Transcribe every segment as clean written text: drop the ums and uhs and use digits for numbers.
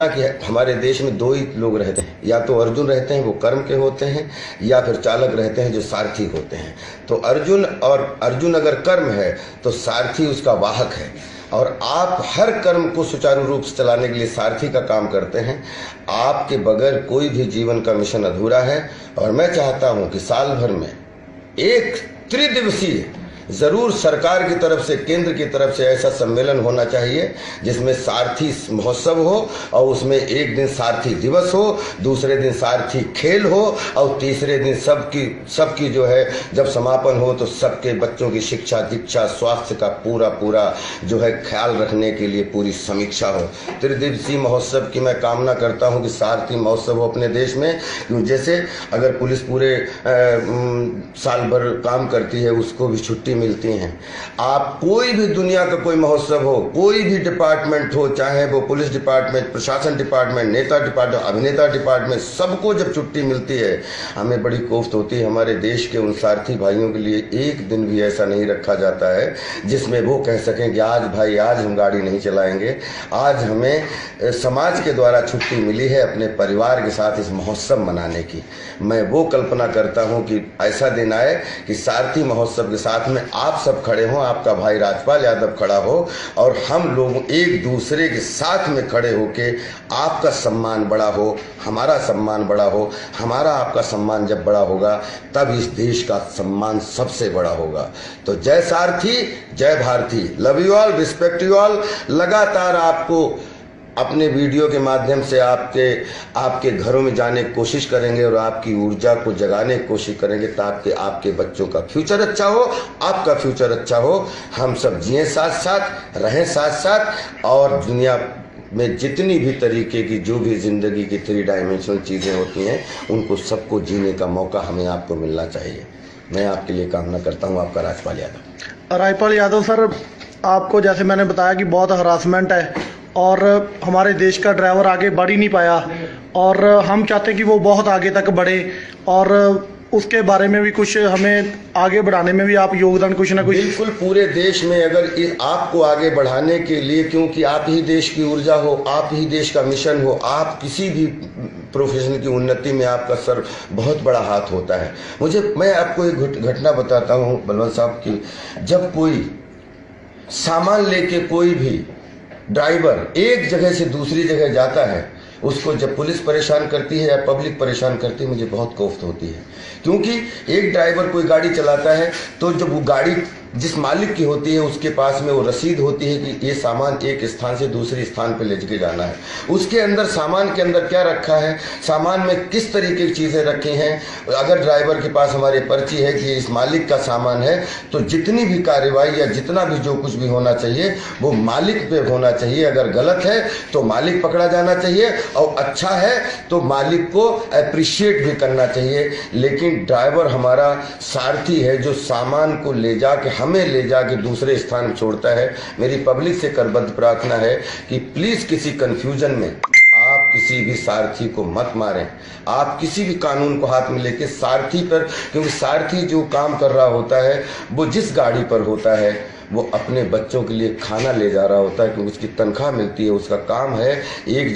कि हमारे देश में दो ही लोग रहते हैं, या तो अर्जुन रहते हैं वो कर्म के होते हैं, या फिर चालक रहते हैं जो सारथी होते हैं। तो अर्जुन अगर कर्म है तो सारथी उसका वाहक है, और आप हर कर्म को सुचारू रूप से चलाने के लिए सारथी का काम करते हैं। आपके बगैर कोई भी जीवन का मिशन अधूरा है, और मैं चाहता हूं कि साल भर में एक त्रिदिवसीय जरूर सरकार की तरफ से, केंद्र की तरफ से ऐसा सम्मेलन होना चाहिए जिसमें सारथी महोत्सव हो, और उसमें एक दिन सारथी दिवस हो, दूसरे दिन सारथी खेल हो, और तीसरे दिन सबकी जो है जब समापन हो तो सबके बच्चों की शिक्षा दीक्षा स्वास्थ्य का पूरा जो है ख्याल रखने के लिए पूरी समीक्षा हो। त्रिदिवसीय महोत्सव की मैं कामना करता हूं कि सारथी महोत्सव हो अपने देश में। जैसे अगर पुलिस पूरे साल भर काम करती है, उसको भी छुट्टी मिलती हैं। आप कोई भी दुनिया का कोई महोत्सव हो, कोई भी डिपार्टमेंट हो, चाहे वो पुलिस डिपार्टमेंट, प्रशासन डिपार्टमेंट, नेता डिपार्टमेंट, अभिनेता डिपार्टमेंट, सबको जब छुट्टी मिलती है हमें बड़ी कोफ्त होती है। हमारे देश के उन सारथी भाइयों के लिए एक दिन भी ऐसा नहीं रखा जाता है जिसमें वो कह सकें कि आज भाई आज हम गाड़ी नहीं चलाएंगे, आज हमें समाज के द्वारा छुट्टी मिली है अपने परिवार के साथ इस महोत्सव मनाने की। मैं वो कल्पना करता हूं कि ऐसा दिन आए कि सारथी महोत्सव के साथ में आप सब खड़े हों, आपका भाई राजपाल यादव खड़ा हो, और हम लोग एक दूसरे के साथ में खड़े होके आपका सम्मान बड़ा हो, हमारा सम्मान बड़ा हो। हमारा आपका सम्मान जब बड़ा होगा तब इस देश का सम्मान सबसे बड़ा होगा। तो जय सारथी, जय Bharati, love you all, respect you all. लगातार आपको अपने वीडियो के माध्यम से आपके घरों में जाने की कोशिश करेंगे और आपकी ऊर्जा को जगाने की कोशिश करेंगे ताकि आपके बच्चों का फ्यूचर अच्छा हो, आपका फ्यूचर अच्छा हो। हम सब जिए साथ साथ, रहें साथ साथ, और दुनिया में जितनी भी तरीके की जो भी जिंदगी की 3 डायमेंशनल चीज़ें होती हैं उनको सबको जीने का मौका हमें आपको मिलना चाहिए। मैं आपके लिए कामना करता हूँ। आपका राजपाल यादव। राजपाल यादव सर, आपको जैसे मैंने बताया कि बहुत हरासमेंट है और हमारे देश का ड्राइवर आगे बढ़ ही नहीं पाया, और हम चाहते हैं कि वो बहुत आगे तक बढ़े, और उसके बारे में भी कुछ हमें आगे बढ़ाने में भी आप योगदान कुछ ना कुछ। बिल्कुल, पूरे देश में अगर आपको आगे बढ़ाने के लिए, क्योंकि आप ही देश की ऊर्जा हो, आप ही देश का मिशन हो, आप किसी भी प्रोफेशन की उन्नति में आपका सर बहुत बड़ा हाथ होता है। मैं आपको एक घटना बताता हूँ बलवंत साहब की। जब कोई सामान लेके कोई भी ड्राइवर एक जगह से दूसरी जगह जाता है, उसको जब पुलिस परेशान करती है या पब्लिक परेशान करती है, मुझे बहुत कोफ्त होती है। क्योंकि एक ड्राइवर कोई गाड़ी चलाता है तो जब वो गाड़ी जिस मालिक की होती है उसके पास में वो रसीद होती है कि ये सामान एक स्थान से दूसरे स्थान पर ले के जाना है। उसके अंदर सामान के अंदर क्या रखा है, सामान में किस तरीके की चीज़ें रखी हैं। अगर ड्राइवर के पास हमारी पर्ची है कि इस मालिक का सामान है, तो जितनी भी कार्रवाई या जितना भी जो कुछ भी होना चाहिए वो मालिक पे होना चाहिए। अगर गलत है तो मालिक पकड़ा जाना चाहिए, और अच्छा है तो मालिक को अप्रिशिएट भी करना चाहिए। लेकिन ड्राइवर हमारा सारथी है जो सामान को हमें ले जाके दूसरे स्थान में छोड़ता है। मेरी पब्लिक से करबद्ध प्रार्थना है कि प्लीज किसी कंफ्यूजन में आप किसी भी सारथी को मत मारें। आप किसी भी कानून को हाथ में लेके सारथी पर, क्योंकि सारथी जो काम कर रहा होता है वो जिस गाड़ी पर होता है वो अपने बच्चों के लिए खाना ले जा रहा होता है, क्योंकि उसकी तनख्वाह मिलती है। उसका काम है एक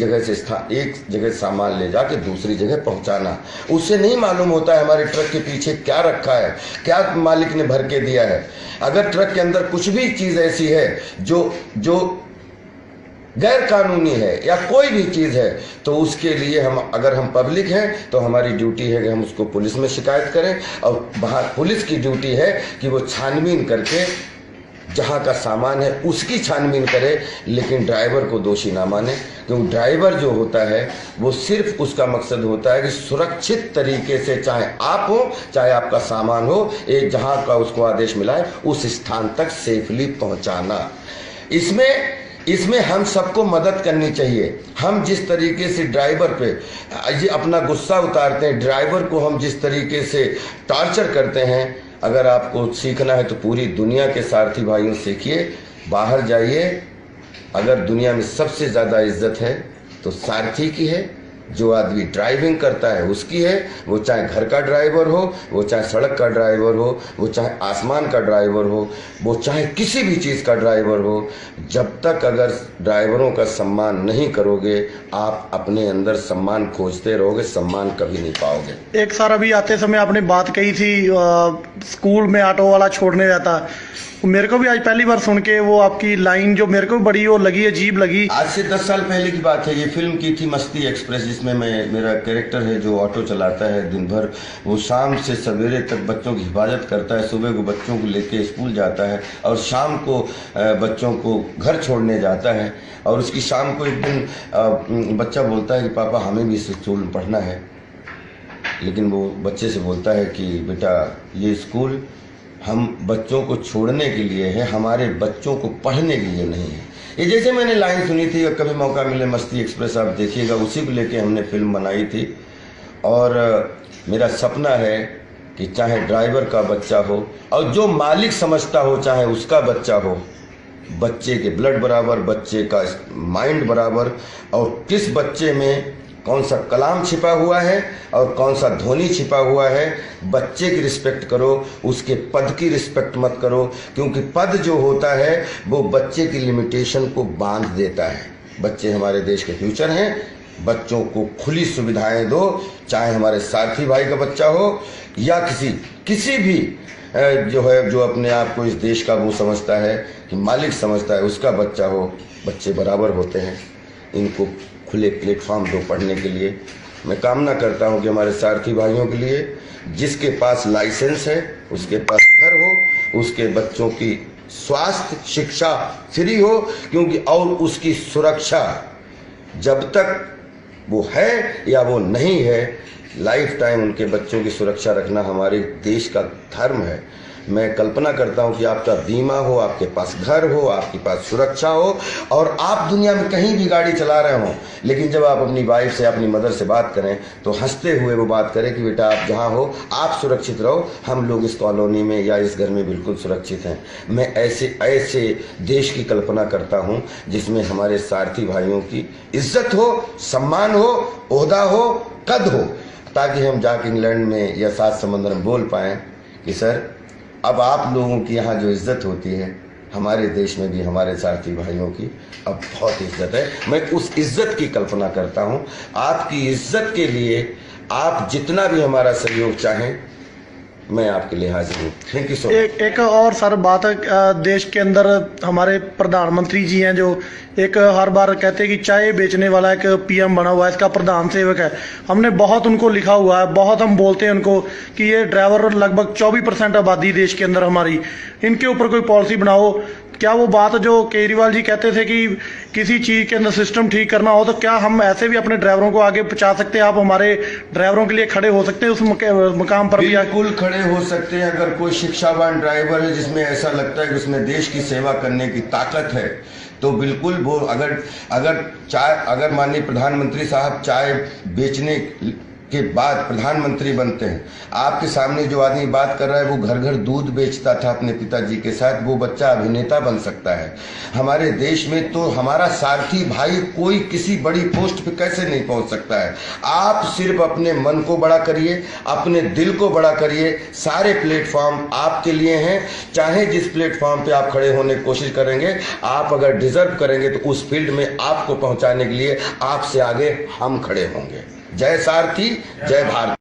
जगह सामान ले जाके दूसरी जगह पहुंचाना। उसे नहीं मालूम होता है हमारे ट्रक के पीछे क्या रखा है, क्या मालिक ने भर के दिया है। अगर ट्रक के अंदर कुछ भी चीज़ ऐसी है जो गैर कानूनी है या कोई भी चीज़ है, तो उसके लिए अगर हम पब्लिक हैं तो हमारी ड्यूटी है कि हम उसको पुलिस में शिकायत करें, और वहाँ पुलिस की ड्यूटी है कि वो छानबीन करके जहाँ का सामान है उसकी छानबीन करे, लेकिन ड्राइवर को दोषी ना माने। क्योंकि ड्राइवर जो होता है वो सिर्फ उसका मकसद होता है कि सुरक्षित तरीके से, चाहे आप हो चाहे आपका सामान हो, एक जहाँ का उसको आदेश मिला है उस स्थान तक सेफली पहुँचाना। इसमें हम सबको मदद करनी चाहिए। हम जिस तरीके से ड्राइवर पे ये अपना गुस्सा उतारते हैं, ड्राइवर को हम जिस तरीके से टॉर्चर करते हैं, अगर आपको सीखना है तो पूरी दुनिया के सारथी भाइयों से सीखिए, बाहर जाइए। अगर दुनिया में सबसे ज़्यादा इज्जत है तो सारथी की है, जो आदमी ड्राइविंग करता है उसकी है, वो चाहे घर का ड्राइवर हो, वो चाहे सड़क का ड्राइवर हो, वो चाहे आसमान का ड्राइवर हो, वो चाहे किसी भी चीज़ का ड्राइवर हो। जब तक अगर ड्राइवरों का सम्मान नहीं करोगे, आप अपने अंदर सम्मान खोजते रहोगे, सम्मान कभी नहीं पाओगे। एक सर अभी आते समय आपने बात कही थी स्कूल में ऑटो वाला छोड़ने जाता, मेरे को भी आज पहली बार सुन के वो आपकी लाइन जो मेरे को बड़ी वो लगी, अजीब लगी। आज से 10 साल पहले की बात है। ये फिल्म की थी मस्ती एक्सप्रेस, जिसमें मेरा कैरेक्टर है जो ऑटो चलाता है दिन भर। वो शाम से सवेरे तक बच्चों की हिफाजत करता है, सुबह को बच्चों को लेके स्कूल जाता है और शाम को बच्चों को घर छोड़ने जाता है। और उसकी शाम को एक दिन बच्चा बोलता है कि पापा हमें भी स्कूल में पढ़ना है, लेकिन वो बच्चे से बोलता है कि बेटा ये स्कूल हम बच्चों को छोड़ने के लिए है, हमारे बच्चों को पढ़ने के लिए नहीं है। ये जैसे मैंने लाइन सुनी थी, कभी मौका मिले मस्ती एक्सप्रेस आप देखिएगा, उसी को लेके हमने फिल्म बनाई थी। और मेरा सपना है कि चाहे ड्राइवर का बच्चा हो और जो मालिक समझता हो चाहे उसका बच्चा हो, बच्चे के ब्लड बराबर, बच्चे का माइंड बराबर, और किस बच्चे में कौन सा कलाम छिपा हुआ है और कौन सा धोनी छिपा हुआ है। बच्चे की रिस्पेक्ट करो, उसके पद की रिस्पेक्ट मत करो, क्योंकि पद जो होता है वो बच्चे की लिमिटेशन को बांध देता है। बच्चे हमारे देश के फ्यूचर हैं, बच्चों को खुली सुविधाएं दो, चाहे हमारे साथी भाई का बच्चा हो या किसी भी जो अपने आप को इस देश का वो समझता है कि मालिक समझता है, उसका बच्चा हो। बच्चे बराबर होते हैं, इनको खुले प्लेटफॉर्म दो पढ़ने के लिए। मैं कामना करता हूं कि हमारे सारथी भाइयों के लिए, जिसके पास लाइसेंस है, उसके पास घर हो, उसके बच्चों की स्वास्थ्य शिक्षा फ्री हो, क्योंकि और उसकी सुरक्षा जब तक वो है या वो नहीं है, लाइफ टाइम उनके बच्चों की सुरक्षा रखना हमारे देश का धर्म है। मैं कल्पना करता हूं कि आपका बीमा हो, आपके पास घर हो, आपके पास सुरक्षा हो, और आप दुनिया में कहीं भी गाड़ी चला रहे हो, लेकिन जब आप अपनी वाइफ से, अपनी मदर से बात करें तो हंसते हुए वो बात करें कि बेटा आप जहां हो आप सुरक्षित रहो, हम लोग इस कॉलोनी में या इस घर में बिल्कुल सुरक्षित हैं। मैं ऐसे देश की कल्पना करता हूं जिसमें हमारे सारथी भाइयों की इज्जत हो, सम्मान हो, ओहदा हो, कद हो, ताकि हम जाके इंग्लैंड में या सात समंदर में बोल पाएँ कि सर अब आप लोगों की यहाँ जो इज्जत होती है, हमारे देश में भी हमारे सारथी भाइयों की अब बहुत इज्जत है। मैं उस इज्जत की कल्पना करता हूँ। आपकी इज्जत के लिए आप जितना भी हमारा सहयोग चाहें, मैं आपके लिए हाजिर हूँ। Thank you so much. एक और सर बात है, देश के अंदर हमारे प्रधानमंत्री जी हैं जो एक हर बार कहते हैं कि चाय बेचने वाला एक पीएम बना हुआ है, इसका प्रधान सेवक है। हमने बहुत उनको लिखा हुआ है, बहुत हम बोलते हैं उनको कि ये ड्राइवर लगभग 24% आबादी देश के अंदर हमारी, इनके ऊपर कोई पॉलिसी बनाओ। क्या वो बात जो केजरीवाल जी कहते थे कि किसी चीज़ के अंदर सिस्टम ठीक करना हो, तो क्या हम ऐसे भी अपने ड्राइवरों को आगे पहुंचा सकते हैं? आप हमारे ड्राइवरों के लिए खड़े हो सकते हैं उस मुकाम पर भी? बिल्कुल खड़े हो सकते हैं। अगर कोई शिक्षावान ड्राइवर है जिसमें ऐसा लगता है कि उसमें देश की सेवा करने की ताकत है, तो बिल्कुल वो अगर माननीय प्रधानमंत्री साहब चाय बेचने के बाद प्रधानमंत्री बनते हैं, आपके सामने जो आदमी बात कर रहा है वो घर घर दूध बेचता था अपने पिताजी के साथ, वो बच्चा अभिनेता बन सकता है। हमारे देश में तो हमारा सारथी भाई कोई किसी बड़ी पोस्ट पे कैसे नहीं पहुंच सकता है। आप सिर्फ अपने मन को बड़ा करिए, अपने दिल को बड़ा करिए, सारे प्लेटफॉर्म आपके लिए हैं। चाहे जिस प्लेटफॉर्म पे आप खड़े होने की कोशिश करेंगे, आप अगर डिजर्व करेंगे तो उस फील्ड में आपको पहुंचाने के लिए आपसे आगे हम खड़े होंगे। जय सारथी, जय भारत।